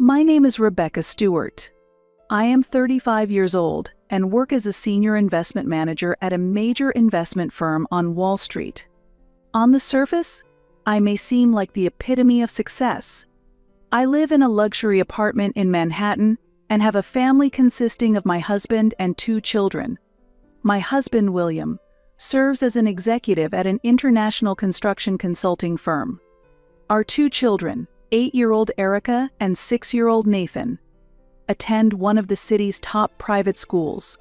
My name is Rebecca Stewart. I am 35 years old and work as a senior investment manager at a major investment firm on Wall Street. On the surface, I may seem like the epitome of success. I live in a luxury apartment in Manhattan and have a family consisting of my husband and 2 children. My husband, William, serves as an executive at an international construction consulting firm. Our 2 children, 8-year-old Erica and 6-year-old Nathan, attend one of the city's top private schools.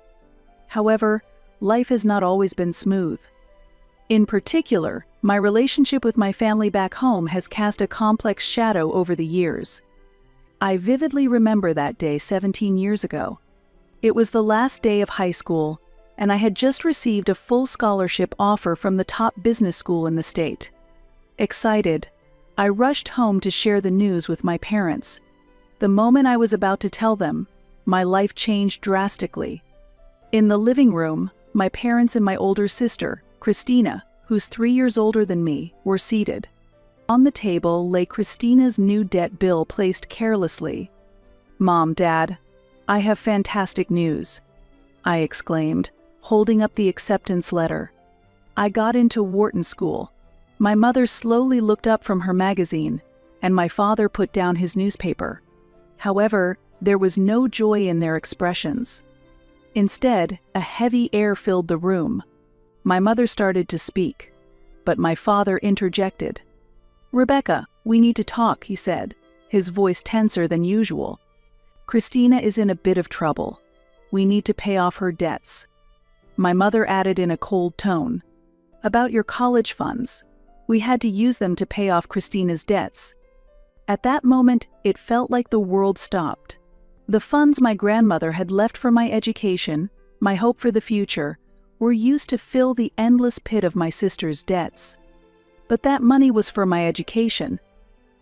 However, life has not always been smooth. In particular, my relationship with my family back home has cast a complex shadow over the years. I vividly remember that day 17 years ago. It was the last day of high school, and I had just received a full scholarship offer from the top business school in the state. Excited, I rushed home to share the news with my parents. The moment I was about to tell them, my life changed drastically. In the living room, my parents and my older sister, Christina, who's 3 years older than me, were seated. On the table lay Christina's new debt bill placed carelessly. "Mom, Dad, I have fantastic news," I exclaimed, holding up the acceptance letter. I got into Wharton School. My mother slowly looked up from her magazine, and my father put down his newspaper. However, there was no joy in their expressions. Instead, a heavy air filled the room. My mother started to speak, but my father interjected. "Rebecca, we need to talk," he said, his voice tenser than usual. "Christina is in a bit of trouble. We need to pay off her debts." My mother added in a cold tone, "About your college funds. We had to use them to pay off Christina's debts." At that moment, it felt like the world stopped. The funds my grandmother had left for my education, my hope for the future, were used to fill the endless pit of my sister's debts. But that money was for my education.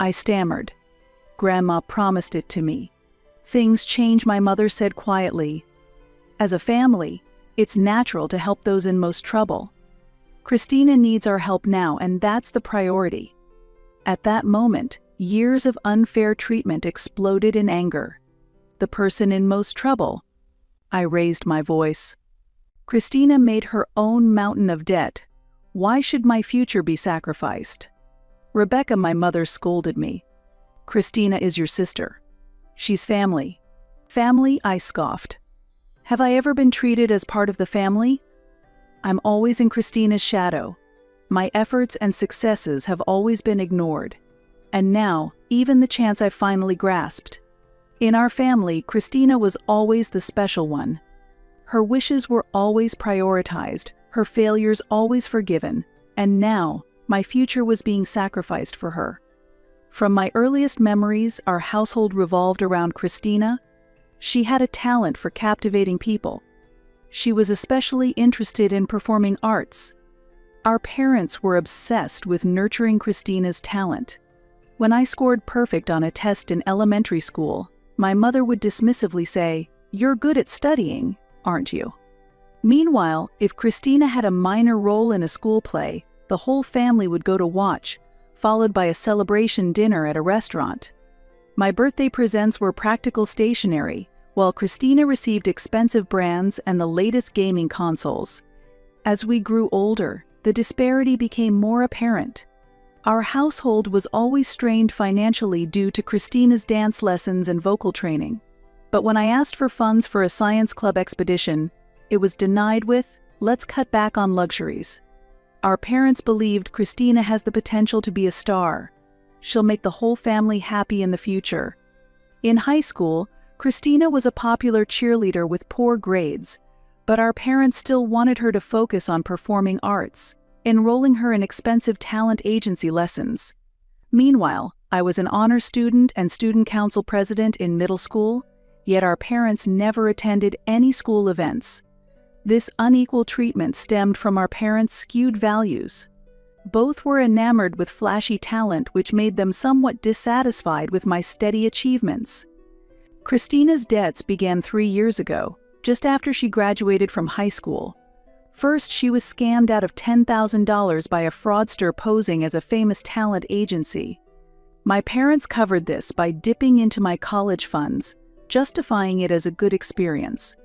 I stammered. "Grandma promised it to me." "Things change," my mother said quietly. "As a family, it's natural to help those in most trouble. Christina needs our help now, and that's the priority." At that moment, years of unfair treatment exploded in anger. "The person in most trouble?" I raised my voice. "Christina made her own mountain of debt. Why should my future be sacrificed?" "Rebecca," my mother scolded me. "Christina is your sister. She's family." "Family?" I scoffed. "Have I ever been treated as part of the family? I'm always in Christina's shadow. My efforts and successes have always been ignored. And now, even the chance I finally grasped. In our family, Christina was always the special one. Her wishes were always prioritized, her failures always forgiven, and now, my future was being sacrificed for her. From my earliest memories, our household revolved around Christina. She had a talent for captivating people. She was especially interested in performing arts. Our parents were obsessed with nurturing Christina's talent. When I scored perfect on a test in elementary school, my mother would dismissively say, "You're good at studying, aren't you?" Meanwhile, if Christina had a minor role in a school play, the whole family would go to watch, followed by a celebration dinner at a restaurant. My birthday presents were practical stationery, while Christina received expensive brands and the latest gaming consoles. As we grew older, the disparity became more apparent. Our household was always strained financially due to Christina's dance lessons and vocal training. But when I asked for funds for a science club expedition, it was denied with, "Let's cut back on luxuries." Our parents believed Christina has the potential to be a star. She'll make the whole family happy in the future. In high school, Christina was a popular cheerleader with poor grades, but our parents still wanted her to focus on performing arts, enrolling her in expensive talent agency lessons. Meanwhile, I was an honor student and student council president in middle school, yet our parents never attended any school events. This unequal treatment stemmed from our parents' skewed values. Both were enamored with flashy talent, which made them somewhat dissatisfied with my steady achievements. Christina's debts began 3 years ago, just after she graduated from high school. First, she was scammed out of $10,000 by a fraudster posing as a famous talent agency. My parents covered this by dipping into my college funds, justifying it as a good experience.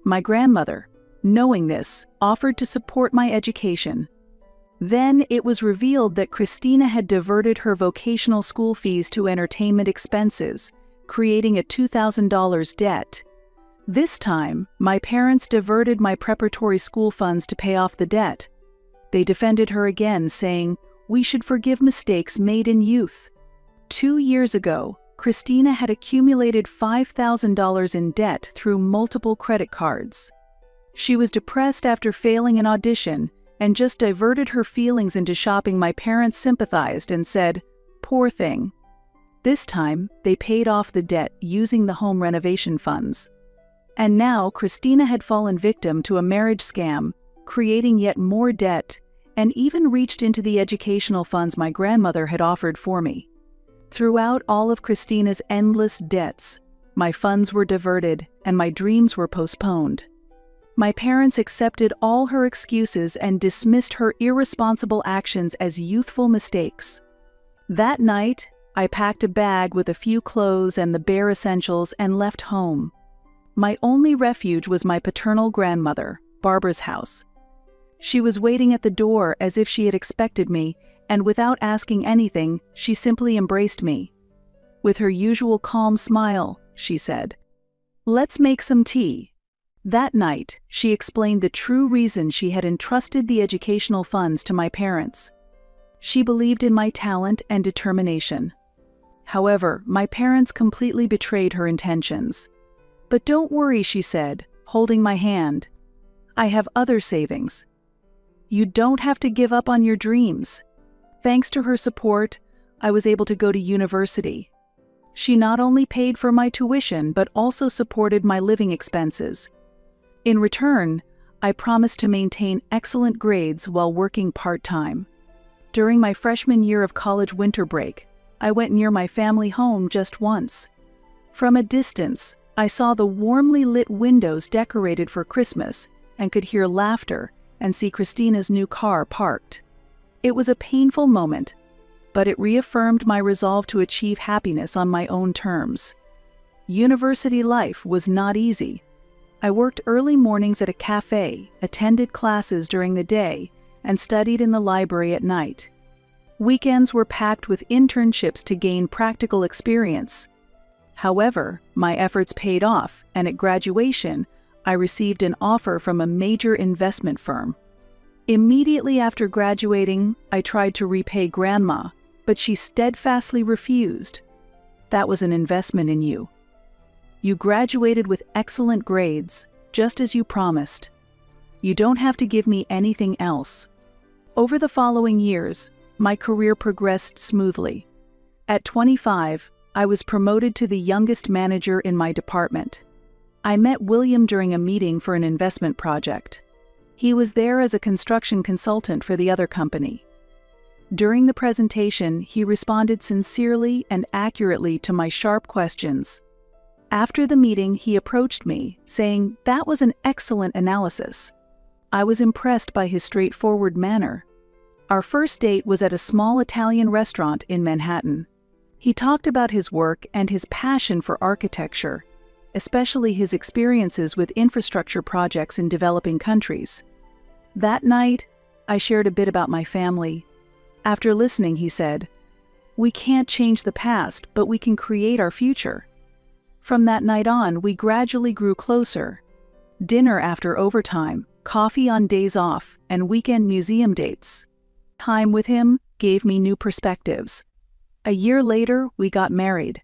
My grandmother, knowing this, offered to support my education. Then it was revealed that Christina had diverted her vocational school fees to entertainment expenses, creating a $2,000 debt. This time, my parents diverted my preparatory school funds to pay off the debt. They defended her again, saying, "We should forgive mistakes made in youth." 2 years ago, Christina had accumulated $5,000 in debt through multiple credit cards. She was depressed after failing an audition and just diverted her feelings into shopping. My parents sympathized and said, "Poor thing." This time, they paid off the debt using the home renovation funds. And now, Christina had fallen victim to a marriage scam, creating yet more debt, and even reached into the educational funds my grandmother had offered for me. Throughout all of Christina's endless debts, my funds were diverted and my dreams were postponed. My parents accepted all her excuses and dismissed her irresponsible actions as youthful mistakes. That night, I packed a bag with a few clothes and the bare essentials and left home. My only refuge was my paternal grandmother, Barbara's house. She was waiting at the door as if she had expected me, and without asking anything, she simply embraced me. With her usual calm smile, she said, "Let's make some tea." That night, she explained the true reason she had entrusted the educational funds to my parents. She believed in my talent and determination. However, my parents completely betrayed her intentions. "But don't worry," she said, holding my hand. "I have other savings. You don't have to give up on your dreams." Thanks to her support, I was able to go to university. She not only paid for my tuition but also supported my living expenses. In return, I promised to maintain excellent grades while working part-time. During my freshman year of college winter break, I went near my family home just once. From a distance, I saw the warmly lit windows decorated for Christmas and could hear laughter and see Christina's new car parked. It was a painful moment, but it reaffirmed my resolve to achieve happiness on my own terms. University life was not easy. I worked early mornings at a cafe, attended classes during the day, and studied in the library at night. Weekends were packed with internships to gain practical experience. However, my efforts paid off, and at graduation, I received an offer from a major investment firm. Immediately after graduating, I tried to repay Grandma, but she steadfastly refused. "That was an investment in you. You graduated with excellent grades, just as you promised. You don't have to give me anything else." Over the following years, my career progressed smoothly. At 25, I was promoted to the youngest manager in my department. I met William during a meeting for an investment project. He was there as a construction consultant for the other company. During the presentation, he responded sincerely and accurately to my sharp questions. After the meeting, he approached me, saying, "That was an excellent analysis." I was impressed by his straightforward manner. Our first date was at a small Italian restaurant in Manhattan. He talked about his work and his passion for architecture, especially his experiences with infrastructure projects in developing countries. That night, I shared a bit about my family. After listening, he said, "We can't change the past, but we can create our future." From that night on, we gradually grew closer. Dinner after overtime, coffee on days off, and weekend museum dates. Time with him gave me new perspectives. A year later, we got married.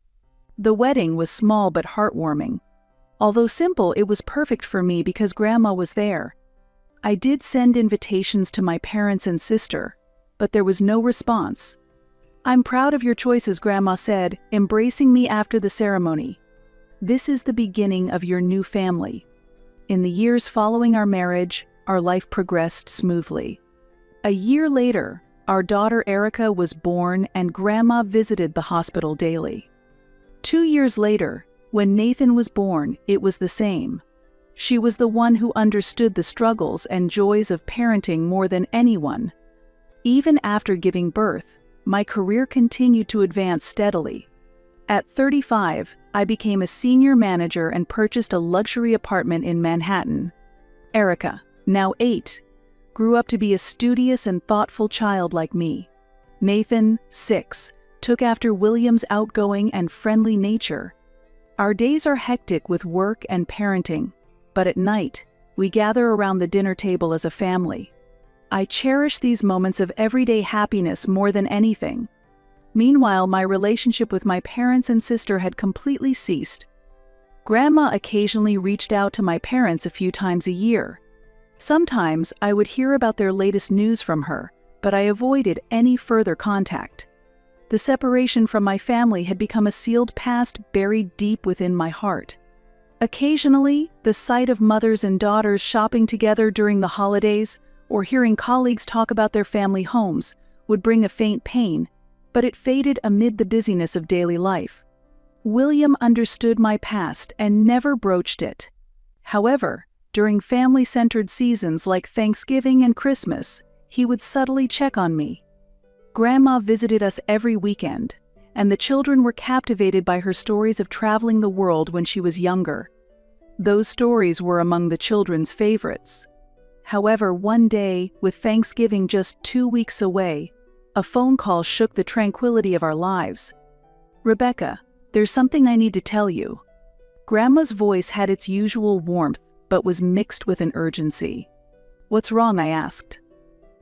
The wedding was small but heartwarming. Although simple, it was perfect for me because Grandma was there. I did send invitations to my parents and sister, but there was no response. "I'm proud of your choices," Grandma said, embracing me after the ceremony. "This is the beginning of your new family." In the years following our marriage, our life progressed smoothly. A year later, our daughter Erica was born and Grandma visited the hospital daily. 2 years later, when Nathan was born, it was the same. She was the one who understood the struggles and joys of parenting more than anyone. Even after giving birth, my career continued to advance steadily. At 35, I became a senior manager and purchased a luxury apartment in Manhattan. Erica, now 8, grew up to be a studious and thoughtful child like me. Nathan, 6, took after William's outgoing and friendly nature. Our days are hectic with work and parenting, but at night, we gather around the dinner table as a family. I cherish these moments of everyday happiness more than anything. Meanwhile, my relationship with my parents and sister had completely ceased. Grandma occasionally reached out to my parents a few times a year. Sometimes I would hear about their latest news from her, but I avoided any further contact. The separation from my family had become a sealed past buried deep within my heart. Occasionally, the sight of mothers and daughters shopping together during the holidays or hearing colleagues talk about their family homes would bring a faint pain, but it faded amid the busyness of daily life. William understood my past and never broached it. However, during family-centered seasons like Thanksgiving and Christmas, he would subtly check on me. Grandma visited us every weekend, and the children were captivated by her stories of traveling the world when she was younger. Those stories were among the children's favorites. However, one day, with Thanksgiving just 2 weeks away, a phone call shook the tranquility of our lives. "Rebecca, there's something I need to tell you." Grandma's voice had its usual warmth, but was mixed with an urgency. "What's wrong?" I asked.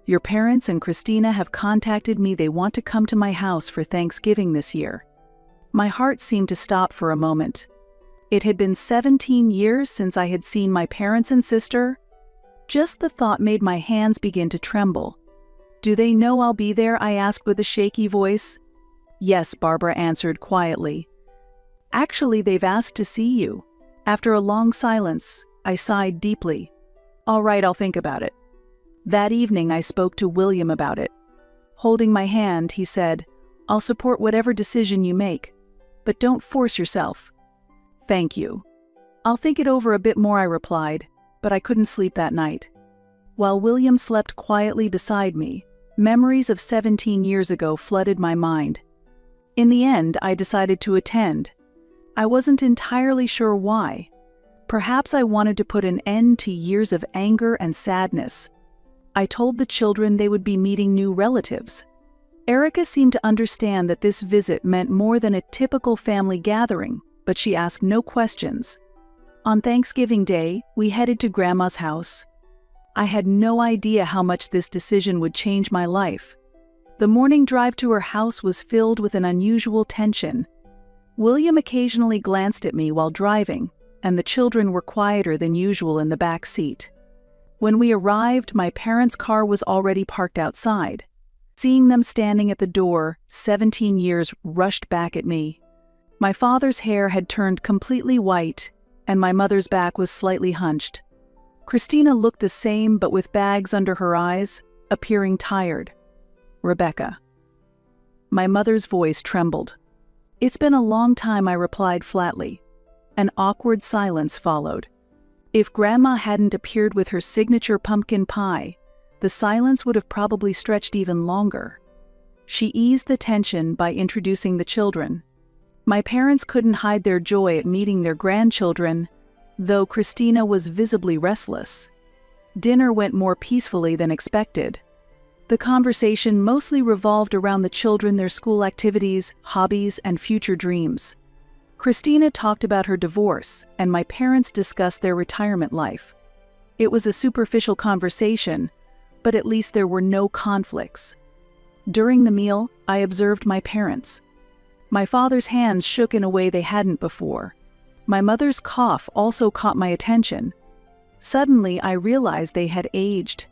"Your parents and Christina have contacted me. They want to come to my house for Thanksgiving this year." My heart seemed to stop for a moment. It had been 17 years since I had seen my parents and sister. Just the thought made my hands begin to tremble. "Do they know I'll be there?" I asked with a shaky voice. "Yes," Barbara answered quietly. "Actually, they've asked to see you." After a long silence, I sighed deeply. "All right, I'll think about it." That evening, I spoke to William about it. Holding my hand, he said, "I'll support whatever decision you make, but don't force yourself." "Thank you." "I'll think it over a bit more," I replied, but I couldn't sleep that night. While William slept quietly beside me, memories of 17 years ago flooded my mind. In the end, I decided to attend. I wasn't entirely sure why. Perhaps I wanted to put an end to years of anger and sadness. I told the children they would be meeting new relatives. Erica seemed to understand that this visit meant more than a typical family gathering, but she asked no questions. On Thanksgiving Day, we headed to Grandma's house. I had no idea how much this decision would change my life. The morning drive to her house was filled with an unusual tension. William occasionally glanced at me while driving, and the children were quieter than usual in the back seat. When we arrived, my parents' car was already parked outside. Seeing them standing at the door, 17 years rushed back at me. My father's hair had turned completely white, and my mother's back was slightly hunched. Christina looked the same, but with bags under her eyes, appearing tired. "Rebecca." My mother's voice trembled. "It's been a long time," I replied flatly. An awkward silence followed. If Grandma hadn't appeared with her signature pumpkin pie, the silence would have probably stretched even longer. She eased the tension by introducing the children. My parents couldn't hide their joy at meeting their grandchildren, though Christina was visibly restless. Dinner went more peacefully than expected. The conversation mostly revolved around the children, their school activities, hobbies, and future dreams. Christina talked about her divorce, and my parents discussed their retirement life. It was a superficial conversation, but at least there were no conflicts. During the meal, I observed my parents. My father's hands shook in a way they hadn't before. My mother's cough also caught my attention. Suddenly, I realized they had aged.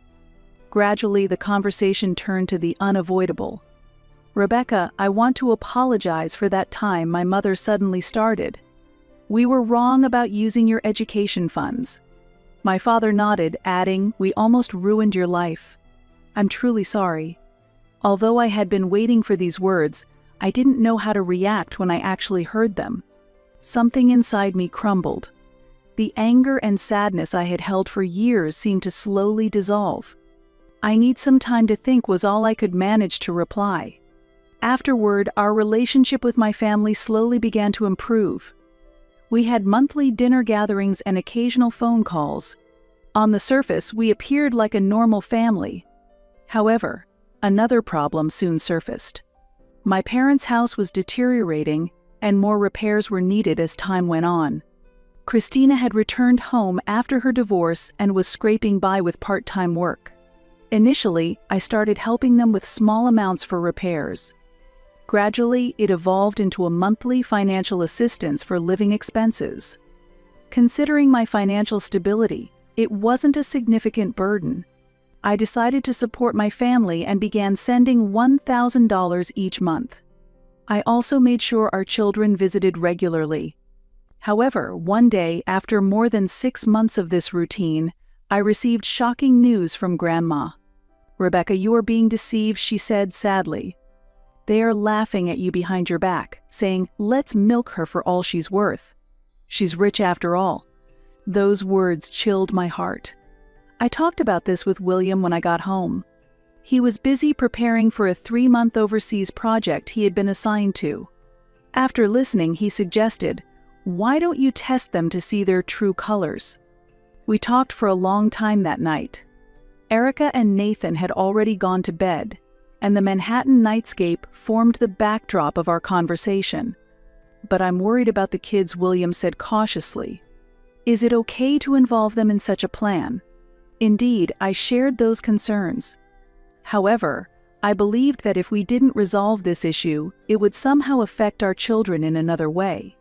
Gradually, the conversation turned to the unavoidable. "Rebecca, I want to apologize for that time," my mother suddenly started. "We were wrong about using your education funds." My father nodded, adding, "We almost ruined your life. I'm truly sorry." Although I had been waiting for these words, I didn't know how to react when I actually heard them. Something inside me crumbled. The anger and sadness I had held for years seemed to slowly dissolve. "I need some time to think," was all I could manage to reply. Afterward, our relationship with my family slowly began to improve. We had monthly dinner gatherings and occasional phone calls. On the surface, we appeared like a normal family. However, another problem soon surfaced. My parents' house was deteriorating, and more repairs were needed as time went on. Christina had returned home after her divorce and was scraping by with part-time work. Initially, I started helping them with small amounts for repairs. Gradually, it evolved into a monthly financial assistance for living expenses. Considering my financial stability, it wasn't a significant burden. I decided to support my family and began sending $1,000 each month. I also made sure our children visited regularly. However, one day, after more than 6 months of this routine, I received shocking news from Grandma. "Rebecca, you are being deceived," she said sadly. "They are laughing at you behind your back, saying, 'Let's milk her for all she's worth. She's rich after all.'" Those words chilled my heart. I talked about this with William when I got home. He was busy preparing for a 3-month overseas project he had been assigned to. After listening, he suggested, "Why don't you test them to see their true colors?" We talked for a long time that night. Erica and Nathan had already gone to bed, and the Manhattan nightscape formed the backdrop of our conversation. "But I'm worried about the kids," William said cautiously. "Is it okay to involve them in such a plan?" Indeed, I shared those concerns. However, I believed that if we didn't resolve this issue, it would somehow affect our children in another way.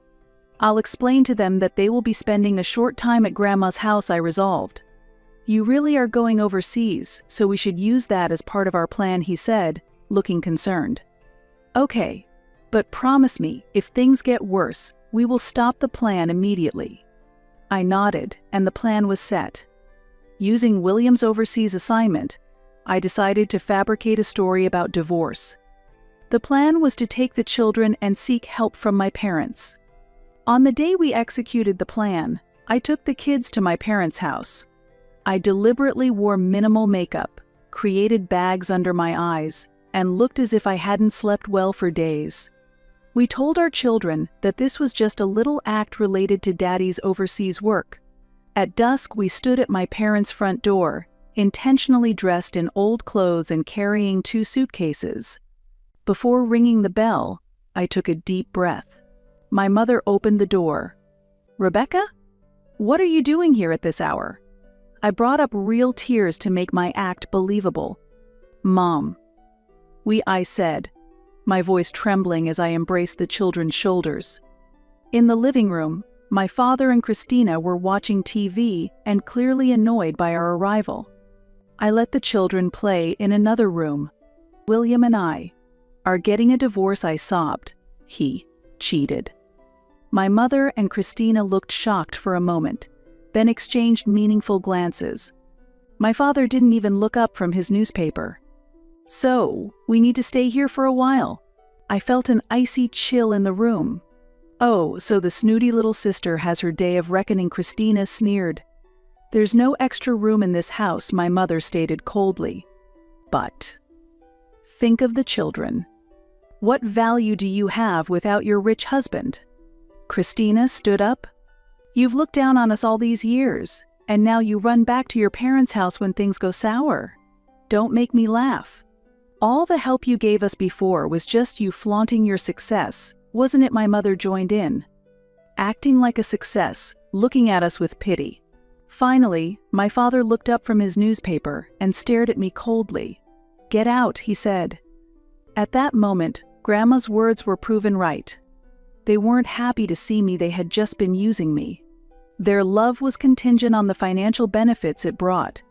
"I'll explain to them that they will be spending a short time at Grandma's house," I resolved. "You really are going overseas, so we should use that as part of our plan," he said, looking concerned. "Okay, but promise me, if things get worse, we will stop the plan immediately." I nodded, and the plan was set. Using William's overseas assignment, I decided to fabricate a story about divorce. The plan was to take the children and seek help from my parents. On the day we executed the plan, I took the kids to my parents' house. I deliberately wore minimal makeup, created bags under my eyes, and looked as if I hadn't slept well for days. We told our children that this was just a little act related to Daddy's overseas work. At dusk, we stood at my parents' front door, intentionally dressed in old clothes and carrying 2 suitcases. Before ringing the bell, I took a deep breath. My mother opened the door. "Rebecca? What are you doing here at this hour?" I brought up real tears to make my act believable. "Mom." I said, my voice trembling as I embraced the children's shoulders. In the living room, my father and Christina were watching TV and clearly annoyed by our arrival. I let the children play in another room. "William and I are getting a divorce," I sobbed. "He cheated." My mother and Christina looked shocked for a moment, then exchanged meaningful glances. My father didn't even look up from his newspaper. "So, we need to stay here for a while." I felt an icy chill in the room. "Oh, so the snooty little sister has her day of reckoning," Christina sneered. "There's no extra room in this house," my mother stated coldly. "But think of the children. What value do you have without your rich husband?" Christina stood up. "You've looked down on us all these years, and now you run back to your parents' house when things go sour. Don't make me laugh. All the help you gave us before was just you flaunting your success, wasn't it?" My mother joined in, acting like a success, looking at us with pity. Finally, my father looked up from his newspaper and stared at me coldly. "Get out," he said. At that moment, Grandma's words were proven right. They weren't happy to see me, they had just been using me. Their love was contingent on the financial benefits it brought.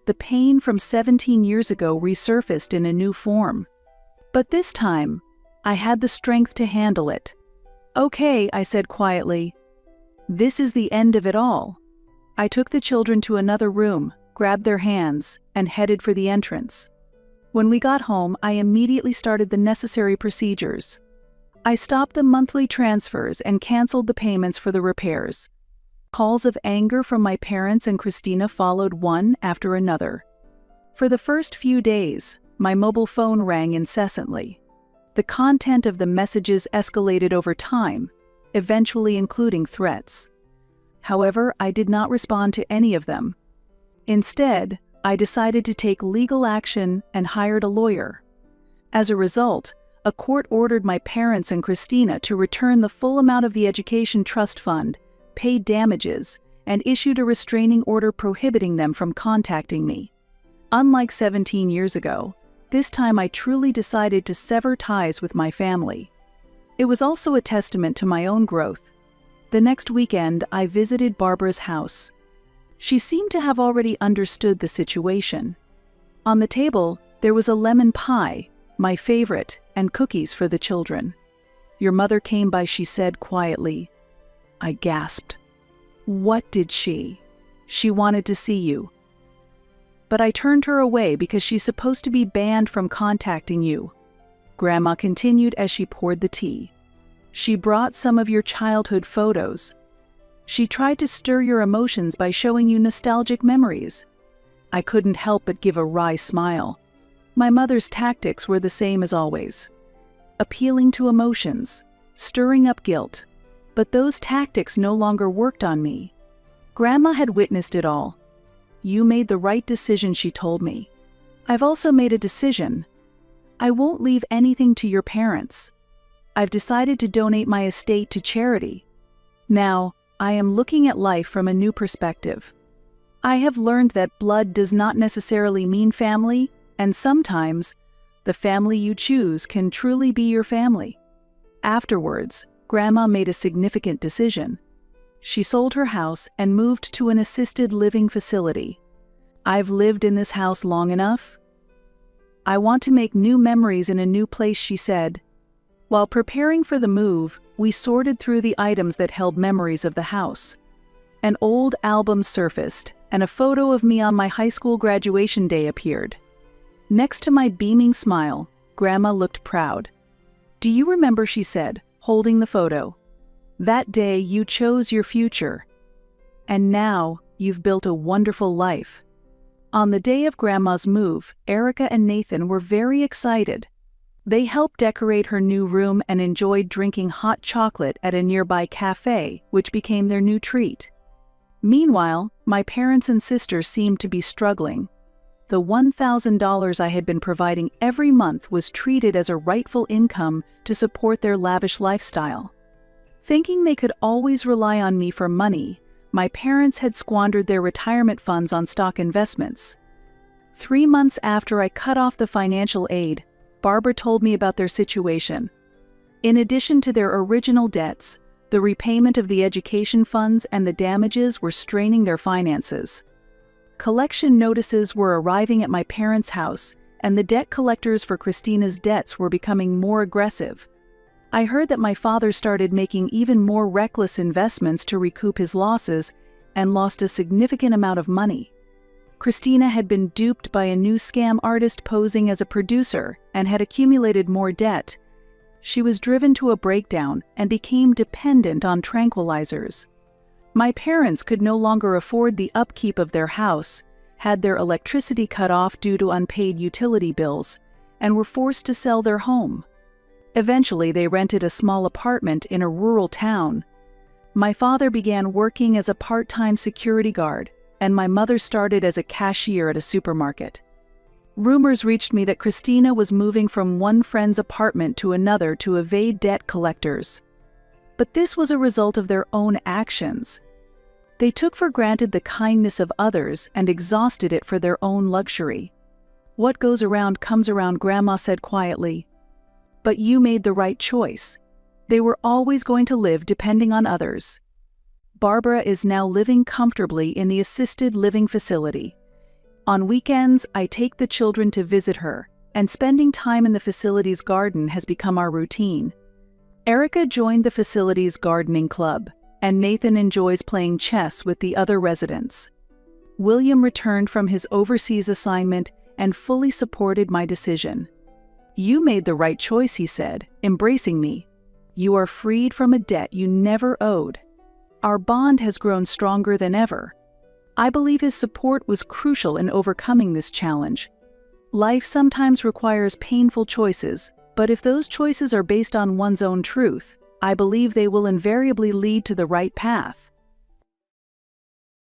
The pain from 17 years ago resurfaced in a new form. But this time, I had the strength to handle it. "Okay," I said quietly. "This is the end of it all." I took the children to another room, grabbed their hands, and headed for the entrance. When we got home, I immediately started the necessary procedures. I stopped the monthly transfers and canceled the payments for the repairs. Calls of anger from my parents and Christina followed one after another. For the first few days, my mobile phone rang incessantly. The content of the messages escalated over time, eventually including threats. However, I did not respond to any of them. Instead, I decided to take legal action and hired a lawyer. As a result, a court ordered my parents and Christina to return the full amount of the education trust fund, paid damages, and issued a restraining order prohibiting them from contacting me. Unlike 17 years ago, this time I truly decided to sever ties with my family. It was also a testament to my own growth. The next weekend, I visited Barbara's house. She seemed to have already understood the situation. On the table, there was a lemon pie, my favorite, and cookies for the children. "Your mother came by," she said quietly. I gasped. "What did she?" "She wanted to see you." "But I turned her away because she's supposed to be banned from contacting you," Grandma continued as she poured the tea. "She brought some of your childhood photos. She tried to stir your emotions by showing you nostalgic memories." I couldn't help but give a wry smile. My mother's tactics were the same as always. Appealing to emotions, stirring up guilt. But those tactics no longer worked on me. Grandma had witnessed it all. "You made the right decision," she told me. "I've also made a decision. I won't leave anything to your parents. I've decided to donate my estate to charity. Now, I am looking at life from a new perspective. I have learned that blood does not necessarily mean family, and sometimes, the family you choose can truly be your family." Afterwards, Grandma made a significant decision. She sold her house and moved to an assisted living facility. "I've lived in this house long enough. I want to make new memories in a new place," she said. While preparing for the move, we sorted through the items that held memories of the house. An old album surfaced, and a photo of me on my high school graduation day appeared. Next to my beaming smile, Grandma looked proud. "Do you remember," she said, holding the photo, "that day you chose your future. And now, you've built a wonderful life." On the day of Grandma's move, Erica and Nathan were very excited. They helped decorate her new room and enjoyed drinking hot chocolate at a nearby cafe, which became their new treat. Meanwhile, my parents and sister seemed to be struggling. The $1,000 I had been providing every month was treated as a rightful income to support their lavish lifestyle. Thinking they could always rely on me for money, my parents had squandered their retirement funds on stock investments. 3 months after I cut off the financial aid, Barbara told me about their situation. In addition to their original debts, the repayment of the education funds and the damages were straining their finances. Collection notices were arriving at my parents' house, and the debt collectors for Christina's debts were becoming more aggressive. I heard that my father started making even more reckless investments to recoup his losses and lost a significant amount of money. Christina had been duped by a new scam artist posing as a producer and had accumulated more debt. She was driven to a breakdown and became dependent on tranquilizers. My parents could no longer afford the upkeep of their house, had their electricity cut off due to unpaid utility bills, and were forced to sell their home. Eventually, they rented a small apartment in a rural town. My father began working as a part-time security guard, and my mother started as a cashier at a supermarket. Rumors reached me that Christina was moving from one friend's apartment to another to evade debt collectors. But this was a result of their own actions. They took for granted the kindness of others and exhausted it for their own luxury. "What goes around comes around," Grandma said quietly. "But you made the right choice. They were always going to live depending on others." Barbara is now living comfortably in the assisted living facility. On weekends, I take the children to visit her, and spending time in the facility's garden has become our routine. Erica joined the facility's gardening club, and Nathan enjoys playing chess with the other residents. William returned from his overseas assignment and fully supported my decision. "You made the right choice," he said, embracing me. "You are freed from a debt you never owed." Our bond has grown stronger than ever. I believe his support was crucial in overcoming this challenge. Life sometimes requires painful choices, But if those choices are based on one's own truth, I believe they will invariably lead to the right path.